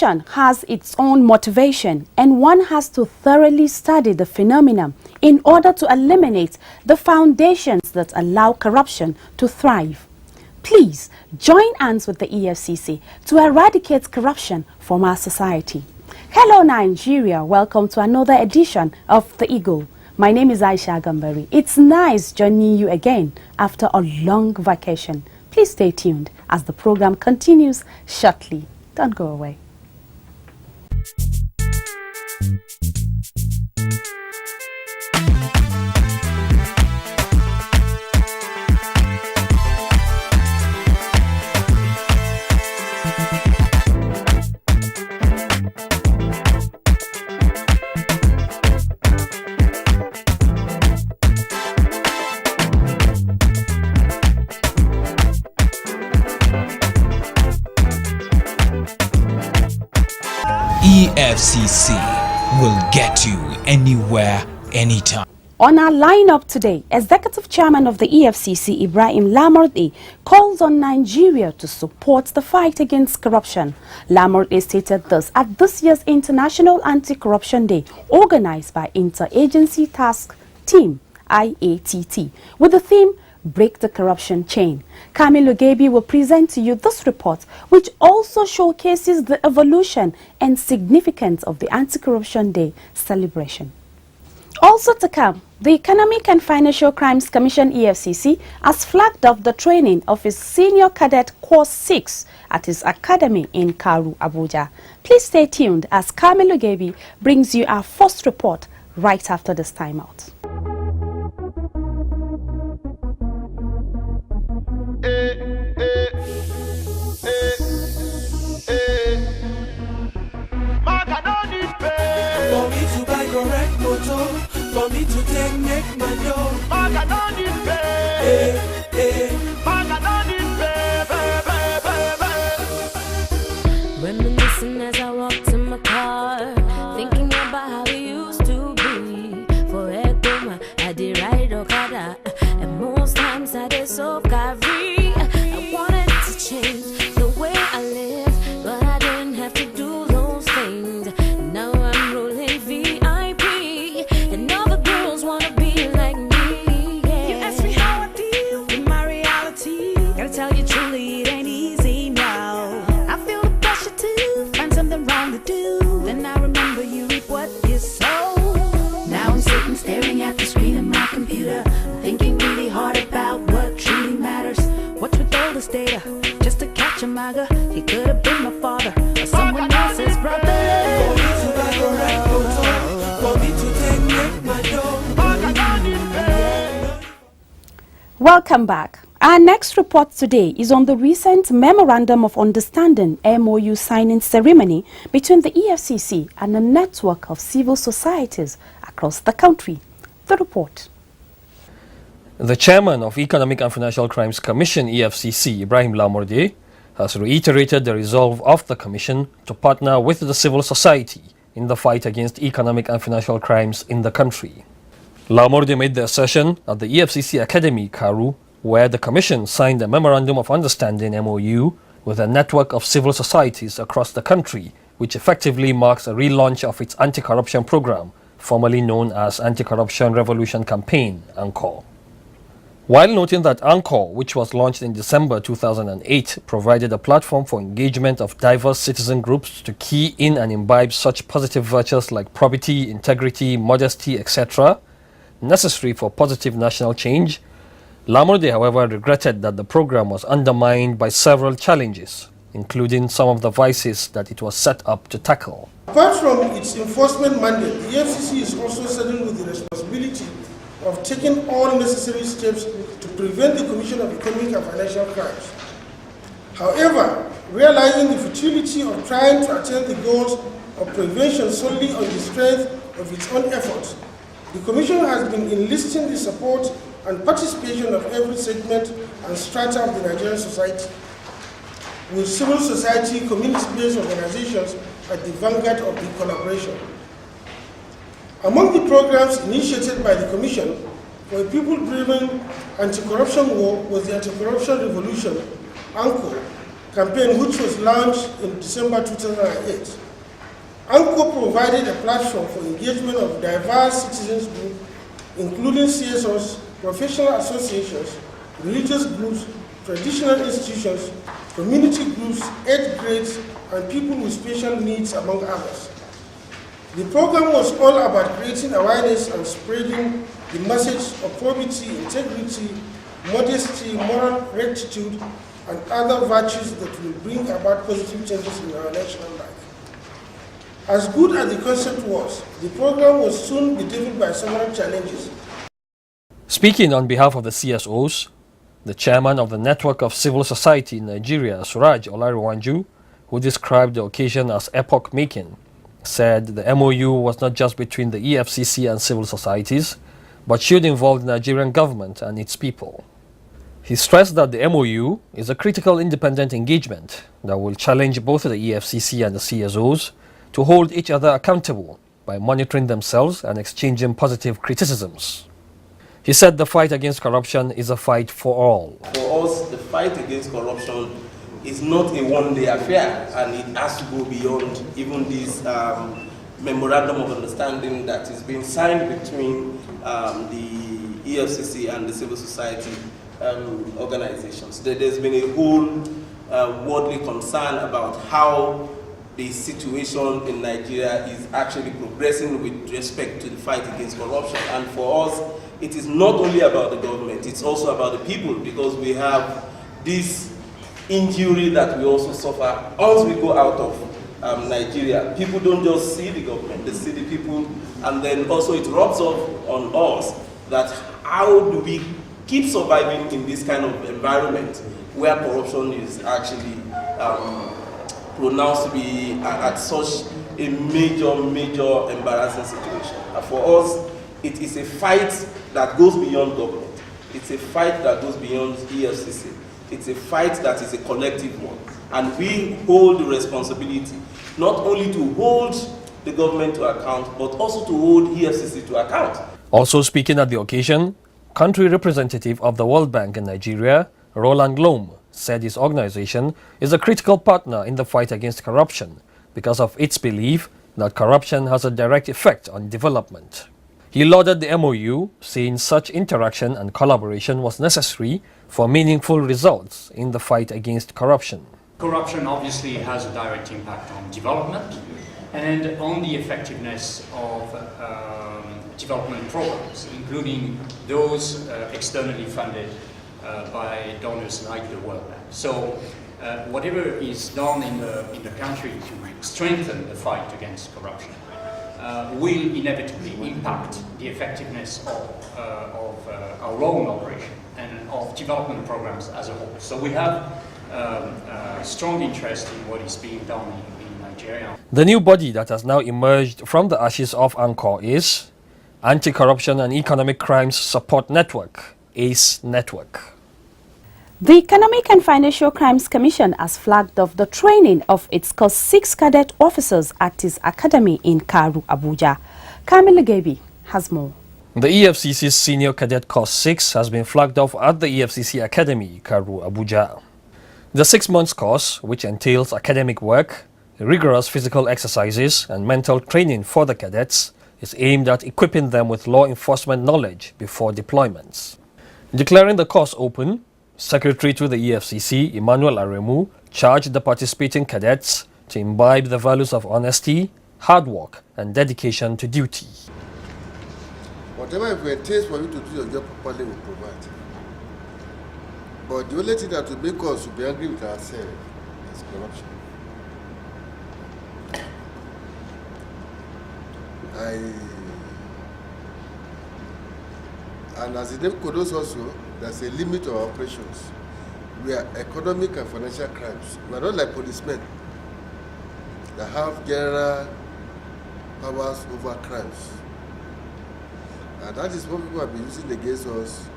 Corruption has its own motivation, and one has to thoroughly study the phenomenon in order to eliminate the foundations that allow corruption to thrive. Please join hands with the EFCC to eradicate corruption from our society. Hello Nigeria, welcome to another edition of The Eagle. My name is Aisha Gambari. It's nice joining you again after a long vacation. Please stay tuned as the program continues shortly. Don't go away. EFCC will get you anywhere, anytime. On our lineup today, Executive Chairman of the EFCC, Ibrahim Lamorde, calls on Nigeria to support the fight against corruption. Lamorde stated this at this year's International Anti-Corruption Day, organized by Interagency Task Team, IATT, with the theme, Break the Corruption Chain. Camilo Gaby will present to you this report, which also showcases the evolution and significance of the Anti-Corruption Day celebration. Also to come, the Economic and Financial Crimes Commission EFCC has flagged off the training of his Senior Cadet Course 6 at his academy in Karu, Abuja. Please stay tuned as Camilo Gaby brings you our first report right after this timeout. For me to buy correct motor, for me to take make my dough, Maga no need pay. Maga no need pay. Reminiscing as I walk to my car, thinking about how we used to be. For Ekoma, I did ride Okada, and most times I did so carry. I wanted to change the way I live, but I didn't have to do those things. Now I'm rolling VIP, and all the girls wanna be like me. Yeah. You ask me how I deal with my reality. Gotta tell you truly, it ain't easy now. I feel the pressure to find something wrong to do. Then I remember you reap what you sow. Now I'm sitting staring at the screen of my computer, thinking really hard about what truly matters. What's with all this data? Just to catch a maga, he could have been my father or someone else's brother. For me to buy correct motor, for me to take make my dough. Welcome back. Our next report today is on the recent Memorandum of Understanding MOU signing ceremony between the EFCC and a network of civil societies across the country. The report. The chairman of Economic and Financial Crimes Commission EFCC, Ibrahim Lamorde, has reiterated the resolve of the commission to partner with the civil society in the fight against economic and financial crimes in the country. Lamorde made the assertion at the EFCC Academy, Karu, where the commission signed a Memorandum of Understanding MOU with a network of civil societies across the country, which effectively marks a relaunch of its anti-corruption program, formerly known as Anti-Corruption Revolution Campaign, ANCOR. While noting that ANCOR, which was launched in December 2008, provided a platform for engagement of diverse citizen groups to key in and imbibe such positive virtues like probity, integrity, modesty, etc., necessary for positive national change, Lamorde, however, regretted that the program was undermined by several challenges, including some of the vices that it was set up to tackle. Apart from its enforcement mandate, the EFCC is also saddled with the responsibility of taking all necessary steps to prevent the commission of economic and financial crimes. However, realizing the futility of trying to attain the goals of prevention solely on the strength of its own efforts, the Commission has been enlisting the support and participation of every segment and strata of the Nigerian society, with civil society, community-based organizations at the vanguard of the collaboration. Among the programs initiated by the Commission for a people-driven anti-corruption war was the Anti-Corruption Revolution, ANCOR, campaign, which was launched in December 2008. ANCO provided a platform for engagement of diverse citizens groups, including CSOs, professional associations, religious groups, traditional institutions, community groups, age grades, and people with special needs, among others. The program was all about creating awareness and spreading the message of probity, integrity, modesty, moral rectitude, and other virtues that will bring about positive changes in our national life. As good as the concept was, the program was soon bedeviled by several challenges. Speaking on behalf of the CSOs, the chairman of the Network of Civil Society in Nigeria, Suraj Olariwanju, who described the occasion as epoch-making, said the MOU was not just between the EFCC and civil societies, but should involve the Nigerian government and its people. He stressed that the MOU is a critical independent engagement that will challenge both the EFCC and the CSOs to hold each other accountable by monitoring themselves and exchanging positive criticisms. He said the fight against corruption is a fight for all. For us, the fight against corruption is not a one-day affair, and it has to go beyond even this memorandum of understanding that is being signed between the EFCC and the civil society organizations. There's been a whole worldly concern about how the situation in Nigeria is actually progressing with respect to the fight against corruption. And for us, it is not only about the government, it's also about the people, because we have this injury that we also suffer once we go out of Nigeria. People don't just see the government, they see the people, and then also it rubs off on us that how do we keep surviving in this kind of environment where corruption is actually pronounced to be at such a major embarrassing situation. For us, it is a fight that goes beyond government. It's a fight that goes beyond EFCC. It's a fight that is a collective one. And we hold the responsibility not only to hold the government to account, but also to hold EFCC to account. Also speaking at the occasion, country representative of the World Bank in Nigeria, Roland Loam, said his organization is a critical partner in the fight against corruption because of its belief that corruption has a direct effect on development. He lauded the MOU, saying such interaction and collaboration was necessary for meaningful results in the fight against corruption. Corruption obviously has a direct impact on development and on the effectiveness of development programs, including those externally funded by donors like the World Bank. So whatever is done in the country to strengthen the fight against corruption will inevitably impact the effectiveness of our own operation and of development programs as a whole. So we have a strong interest in what is being done in Nigeria. The new body that has now emerged from the ashes of ANCOR is Anti-Corruption and Economic Crimes Support Network, ACE Network. The Economic and Financial Crimes Commission has flagged off the training of its Course 6 cadet officers at its academy in Karu, Abuja. Kamil Gebi has more. The EFCC's Senior Cadet Course 6 has been flagged off at the EFCC Academy, Karu, Abuja. The 6-month course, which entails academic work, rigorous physical exercises and mental training for the cadets, is aimed at equipping them with law enforcement knowledge before deployments. Declaring the course open, Secretary to the EFCC, Emmanuel Aremu, charged the participating cadets to imbibe the values of honesty, hard work, and dedication to duty. Whatever it takes for you to do your job properly, we provide. But the only thing that will make us to be angry with ourselves is corruption. And as the name connotes also, there's a limit of our operations. We are economic and financial crimes. We are not like policemen that have general powers over crimes. And that is what people have been using against us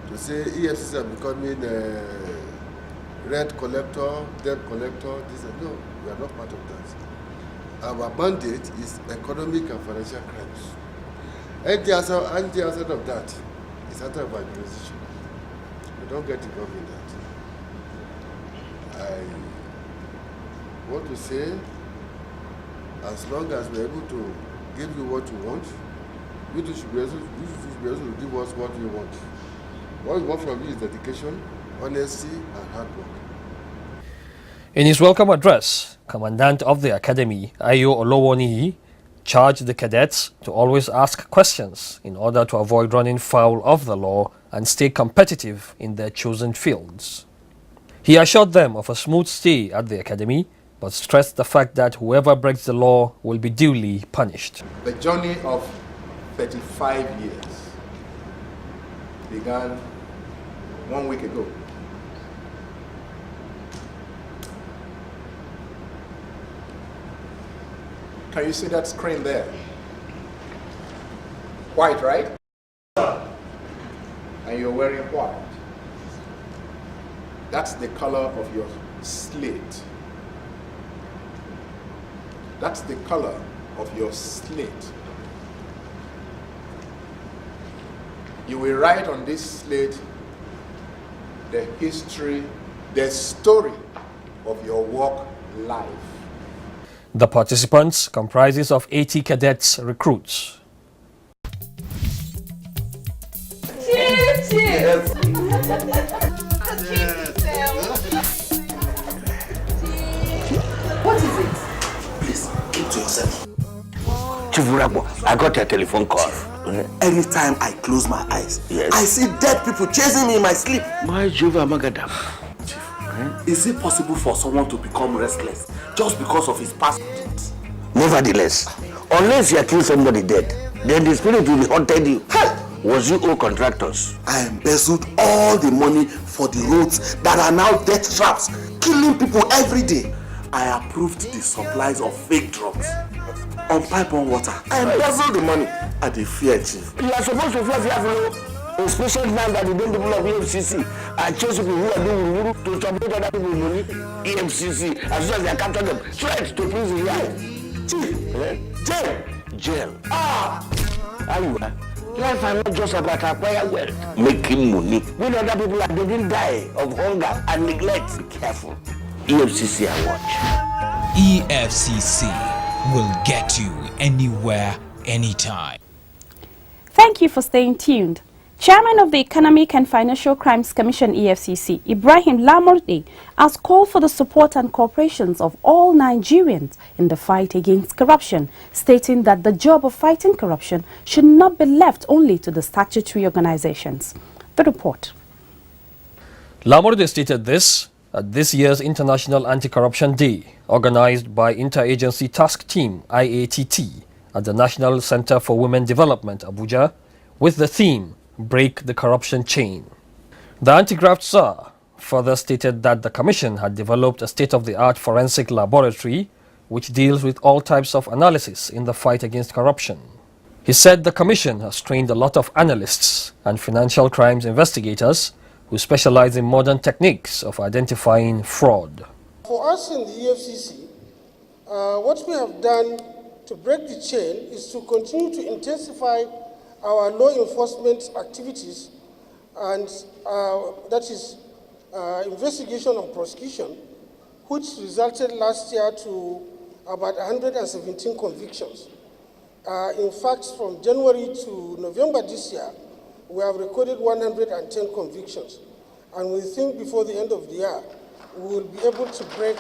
to say EFCC are becoming rent collector, debt collector. No, we are not part of that. Our mandate is economic and financial crimes. And the outside of that is out of our jurisdiction. We don't get involved in that. want to say, as long as we're able to give you what you want, you should be able to give us what we want. What we want from you is dedication, honesty, and hard work. In his welcome address, Commandant of the Academy, Ayo Olowoniyi, charged the cadets to always ask questions in order to avoid running foul of the law and stay competitive in their chosen fields. He assured them of a smooth stay at the Academy, but stressed the fact that whoever breaks the law will be duly punished. The journey of 35 years began 1 week ago. Can you see that screen there? White, right? And you're wearing white. That's the color of your slate. That's the color of your slate. You will write on this slate the history, the story of your work life. The participants comprises of 80 cadets recruits. What is it? Please, keep to yourself. Chief Urabo, I got a telephone call. Anytime I close my eyes, yes, I see dead people chasing me in my sleep. My Jehovah Magadam. Is it possible for someone to become restless just because of his past? Nevertheless, unless you accuse somebody dead, then the spirit will be haunted you. Hey! Was you all contractors? I embezzled all the money for the roads that are now death traps, killing people every day. I approved the supplies of fake drugs on pipe-on water. I embezzled the money. I dey fear, Chief. You are supposed to fear, especially now that the people of EFCC are chosen people who are doing to support other people with money. EFCC, as soon as they capture them, straight to prison. Chief, Jail. How you are? Life are not just about acquire wealth, making money. When other people are didn't die of hunger and neglect. Be careful. EFCC I watch. EFCC will get you anywhere, anytime. Thank you for staying tuned. Chairman of the Economic and Financial Crimes Commission EFCC, Ibrahim Lamorde, has called for the support and cooperation of all Nigerians in the fight against corruption, stating that the job of fighting corruption should not be left only to the statutory organizations. The report. Lamorde stated this at this year's International Anti-Corruption Day, organized by Interagency Task Team IATT at the National Center for Women Development, Abuja, with the theme, Break the Corruption Chain. The Anti-Graft SAR further stated that the Commission had developed a state-of-the-art forensic laboratory which deals with all types of analysis in the fight against corruption. He said the Commission has trained a lot of analysts and financial crimes investigators who specialize in modern techniques of identifying fraud. For us in the EFCC, what we have done to break the chain is to continue to intensify our law enforcement activities, and that is investigation and prosecution, which resulted last year to about 117 convictions. In fact, from January to November this year, we have recorded 110 convictions. And we think before the end of the year, we will be able to break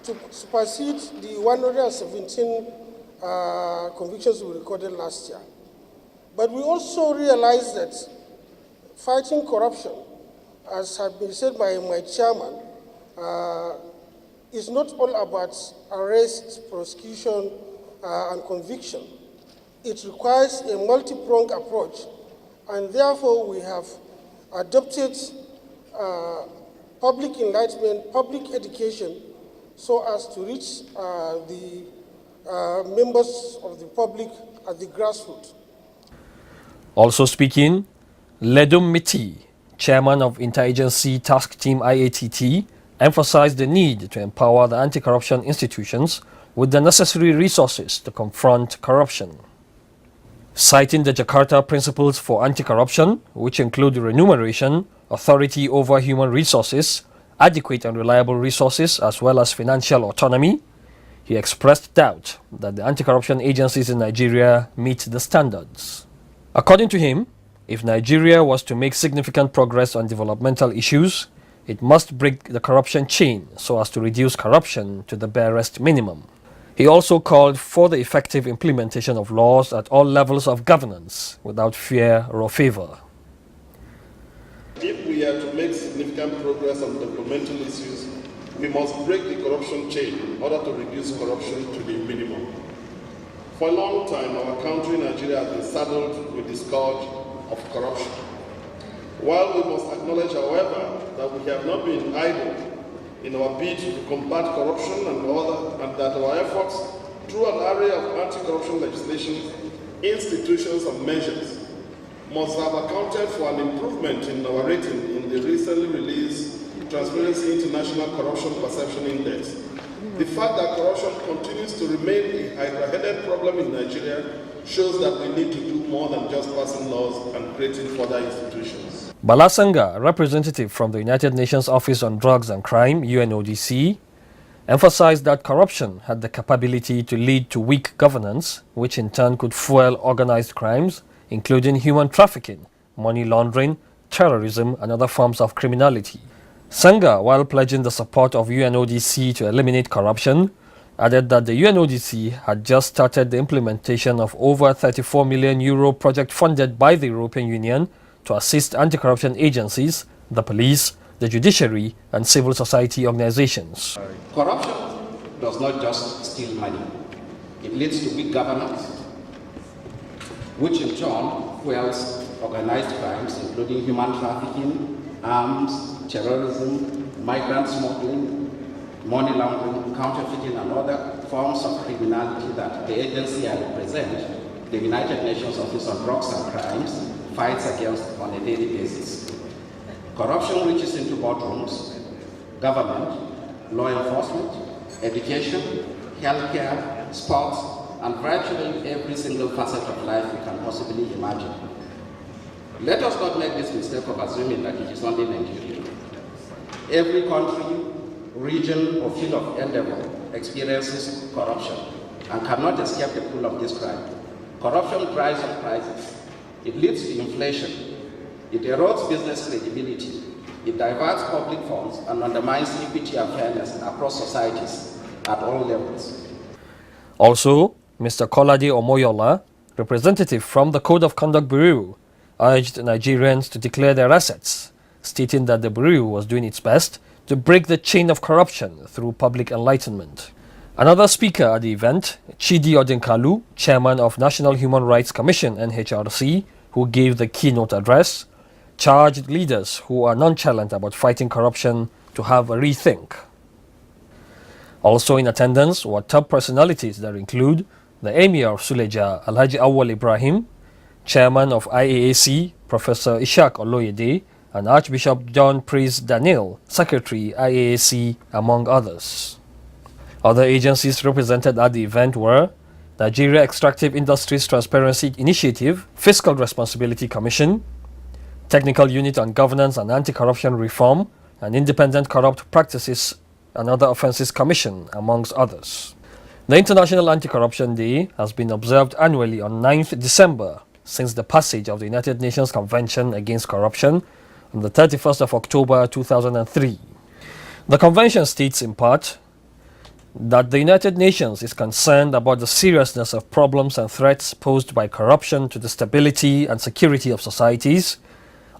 to supersede the 117 convictions we recorded last year. But we also realize that fighting corruption, as has been said by my chairman, is not all about arrest, prosecution, and conviction. It requires a multi-pronged approach, and therefore we have adopted public enlightenment, public education, so as to reach the members of the public at the grassroots. Also speaking, Ledum Miti, chairman of Interagency Task Team IATT, emphasized the need to empower the anti-corruption institutions with the necessary resources to confront corruption. Citing the Jakarta Principles for Anti-Corruption, which include remuneration, authority over human resources, adequate and reliable resources, as well as financial autonomy, he expressed doubt that the anti-corruption agencies in Nigeria meet the standards. According to him, if Nigeria was to make significant progress on developmental issues, it must break the corruption chain so as to reduce corruption to the barest minimum. He also called for the effective implementation of laws at all levels of governance without fear or favor. If we are to make significant progress on developmental issues, we must break the corruption chain in order to reduce corruption to the minimum. For a long time, our country, Nigeria, has been saddled with the scourge of corruption. While we must acknowledge, however, that we have not been idle in our bid to combat corruption and that our efforts through an array of anti-corruption legislation, institutions and measures must have accounted for an improvement in our rating in the recently released Transparency International Corruption Perception Index. The fact that corruption continues to remain a hydra-headed problem in Nigeria shows that we need to do more than just passing laws and creating further institutions. Balasanga, a representative from the United Nations Office on Drugs and Crime, UNODC, emphasized that corruption had the capability to lead to weak governance, which in turn could fuel organized crimes, including human trafficking, money laundering, terrorism, and other forms of criminality. Sanga, while pledging the support of UNODC to eliminate corruption, added that the UNODC had just started the implementation of over €34 million project funded by the European Union to assist anti-corruption agencies, the police, the judiciary, and civil society organizations. Corruption does not just steal money. It leads to weak governance, which in turn fuels organized crimes, including human trafficking, arms, terrorism, migrant smuggling, money laundering, counterfeiting, and other forms of criminality that the agency I represent, the United Nations Office on Drugs and Crimes, fights against on a daily basis. Corruption reaches into boardrooms, government, law enforcement, education, healthcare, sports, and virtually every single facet of life you can possibly imagine. Let us not make this mistake of assuming that it is only Nigeria. Every country, region, or field of endeavor experiences corruption and cannot escape the pool of this crime. Corruption drives up prices. It leads to inflation. It erodes business credibility. It diverts public funds and undermines equity and fairness across societies at all levels. Also, Mr. Kolade Omoyola, representative from the Code of Conduct Bureau, urged Nigerians to declare their assets, stating that the Bureau was doing its best to break the chain of corruption through public enlightenment. Another speaker at the event, Chidi Odinkalu, chairman of National Human Rights Commission (NHRC), who gave the keynote address, charged leaders who are nonchalant about fighting corruption to have a rethink. Also in attendance were top personalities that include the Emir of Suleja, Alhaji Awal Ibrahim, chairman of IAAC, Professor Ishaq Oloyede, and Archbishop John Priest Daniel, secretary IAAC, among others. Other agencies represented at the event were Nigeria Extractive Industries Transparency Initiative, Fiscal Responsibility Commission, Technical Unit on Governance and Anti-Corruption Reform, and Independent Corrupt Practices and Other Offences Commission, amongst others. The International Anti-Corruption Day has been observed annually on 9th December since the passage of the United Nations Convention Against Corruption on the 31st of October 2003. The convention states in part that the United Nations is concerned about the seriousness of problems and threats posed by corruption to the stability and security of societies,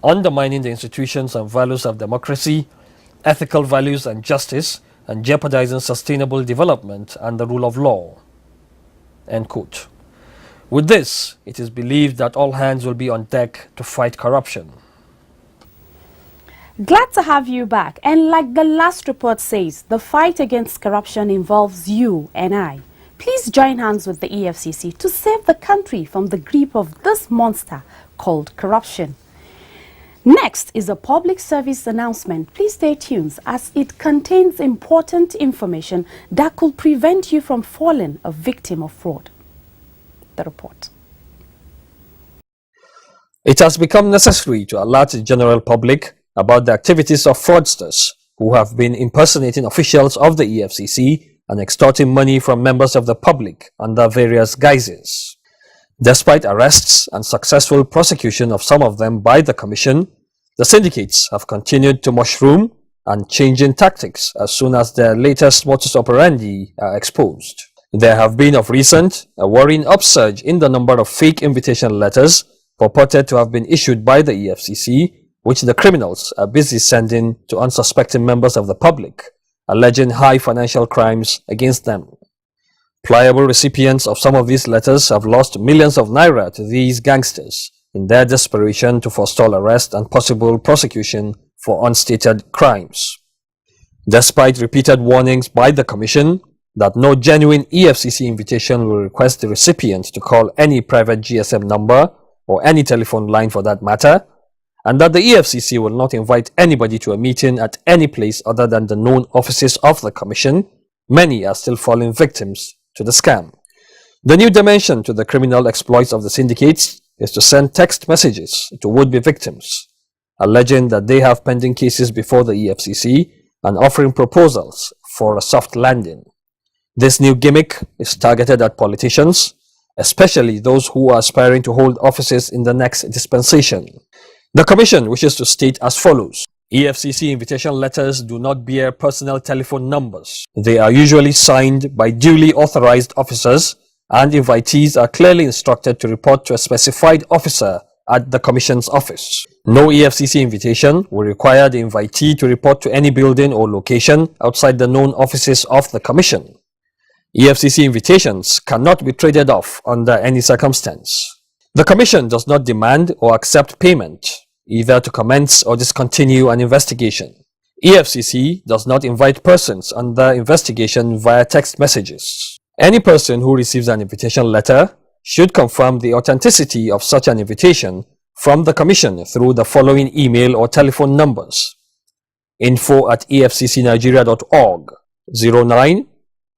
undermining the institutions and values of democracy, ethical values and justice, and jeopardizing sustainable development and the rule of law. End quote. With this, it is believed that all hands will be on deck to fight corruption. Glad to have you back. And like the last report says, the fight against corruption involves you and I. Please join hands with the EFCC to save the country from the grip of this monster called corruption. Next is a public service announcement. Please stay tuned as it contains important information that could prevent you from falling a victim of fraud. The report. It has become necessary to alert the general public about the activities of fraudsters who have been impersonating officials of the EFCC and extorting money from members of the public under various guises. Despite arrests and successful prosecution of some of them by the Commission, the syndicates have continued to mushroom and changing tactics as soon as their latest modus operandi are exposed. There have been of recent a worrying upsurge in the number of fake invitation letters purported to have been issued by the EFCC, which the criminals are busy sending to unsuspecting members of the public, alleging high financial crimes against them. Pliable recipients of some of these letters have lost millions of naira to these gangsters in their desperation to forestall arrest and possible prosecution for unstated crimes. Despite repeated warnings by the Commission that no genuine EFCC invitation will request the recipient to call any private GSM number or any telephone line for that matter, and that the EFCC will not invite anybody to a meeting at any place other than the known offices of the Commission, many are still falling victims to the scam. The new dimension to the criminal exploits of the syndicates is to send text messages to would-be victims, alleging that they have pending cases before the EFCC and offering proposals for a soft landing. This new gimmick is targeted at politicians, especially those who are aspiring to hold offices in the next dispensation. The Commission wishes to state as follows: EFCC invitation letters do not bear personal telephone numbers. They are usually signed by duly authorized officers, and invitees are clearly instructed to report to a specified officer at the Commission's office. No EFCC invitation will require the invitee to report to any building or location outside the known offices of the Commission. EFCC invitations cannot be traded off under any circumstance. The Commission does not demand or accept payment, either to commence or discontinue an investigation. EFCC does not invite persons under investigation via text messages. Any person who receives an invitation letter should confirm the authenticity of such an invitation from the Commission through the following email or telephone numbers: info@efccnigeria.org,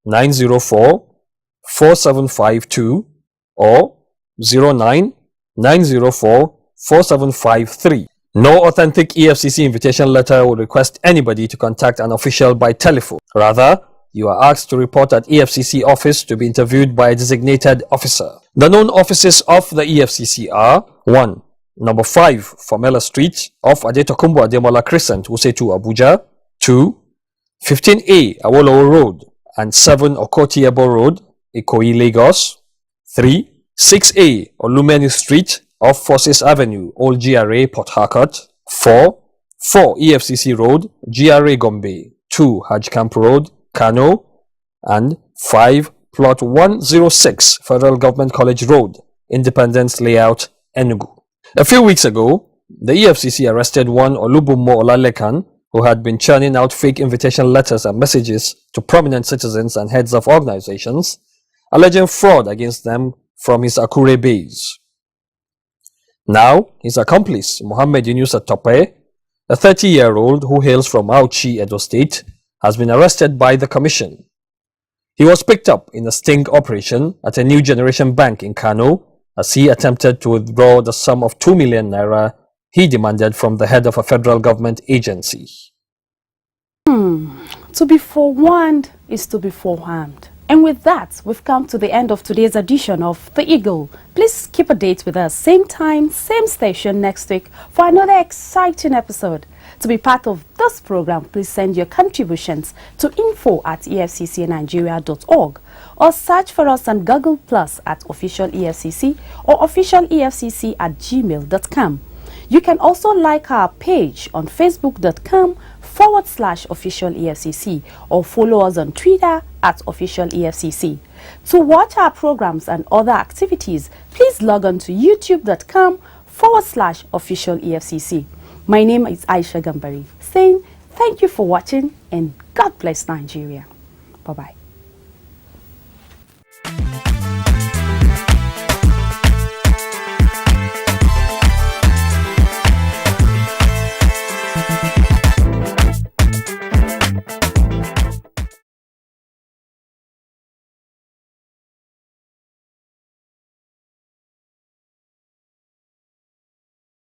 09-904-4752 or 09-904-4753. No authentic EFCC invitation letter will request anybody to contact an official by telephone. Rather, you are asked to report at EFCC office to be interviewed by a designated officer. The known offices of the EFCC are 1. Number 5, Formella Street off Adetokunbo Ademola Crescent, Usetu, Abuja. 2. 15A, Awolowo Road and 7 Okoti Ebo Road, Ikoyi, Lagos. 3. 6A, Olumeni Street off Forces Avenue, Old GRA, Port Harcourt. 4. EFCC Road, GRA Gombe. 2. Hajj Camp Road, Kano. And 5. Plot 106, Federal Government College Road, Independence Layout, Enugu. A few weeks ago, the EFCC arrested one Olubumo Olalekan who had been churning out fake invitation letters and messages to prominent citizens and heads of organizations, alleging fraud against them from his Akure base. Now, his accomplice, Mohammed Yunus Tope, a 30-year-old who hails from Auchi, Edo State, has been arrested by the Commission. He was picked up in a sting operation at a New Generation Bank in Kano as he attempted to withdraw the sum of 2 million naira he demanded from the head of a federal government agency. To be forewarned is to be forearmed. And with that, we've come to the end of today's edition of The Eagle. Please keep a date with us, same time, same station next week for another exciting episode. To be part of this program, please send your contributions to info@efccnigeria.org or search for us on Google Plus at Official EFCC or officialefcc@gmail.com. You can also like our page on facebook.com/Official EFCC or follow us on Twitter @Official EFCC. To watch our programs and other activities, please log on to youtube.com/Official EFCC. My name is Aisha Gambari, saying thank you for watching and God bless Nigeria. Bye-bye.